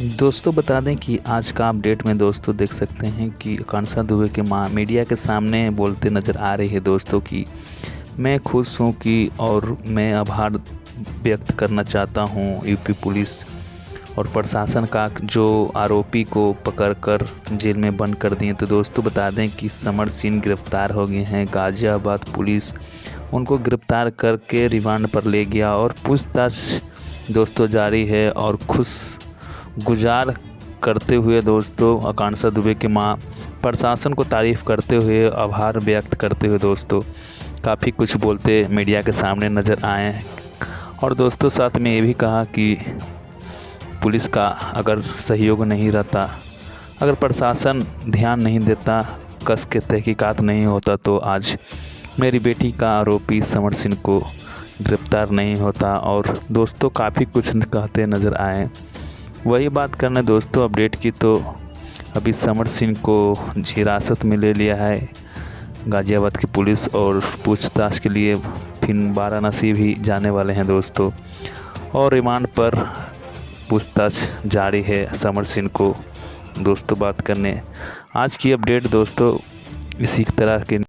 दोस्तों बता दें कि आज का अपडेट में दोस्तों देख सकते हैं कि आकांक्षा दुबे की मां मीडिया के सामने बोलते नज़र आ रही है दोस्तों कि मैं खुश हूं कि और मैं आभार व्यक्त करना चाहता हूं यूपी पुलिस और प्रशासन का जो आरोपी को पकड़कर जेल में बंद कर दिए। तो दोस्तों बता दें कि समर सिंह गिरफ्तार हो गए हैं। गाज़ियाबाद पुलिस उनको गिरफ्तार करके रिमांड पर ले गया और पूछताछ दोस्तों जारी है। और खुश गुजार करते हुए दोस्तों आकांक्षा दुबे की मां प्रशासन को तारीफ़ करते हुए आभार व्यक्त करते हुए दोस्तों काफ़ी कुछ बोलते मीडिया के सामने नज़र आए हैं। और दोस्तों साथ में ये भी कहा कि पुलिस का अगर सहयोग नहीं रहता, अगर प्रशासन ध्यान नहीं देता, कस के तहकीकात नहीं होता तो आज मेरी बेटी का आरोपी समर सिंह को गिरफ्तार नहीं होता। और दोस्तों काफ़ी कुछ कहते नज़र आए। वही बात करना दोस्तों अपडेट की, तो अभी समर सिंह को हिरासत में ले लिया है गाज़ियाबाद की पुलिस और पूछताछ के लिए फिर वाराणसी भी जाने वाले हैं दोस्तों। और रिमांड पर पूछताछ जारी है समर सिंह को दोस्तों बात करने। आज की अपडेट दोस्तों इसी तरह के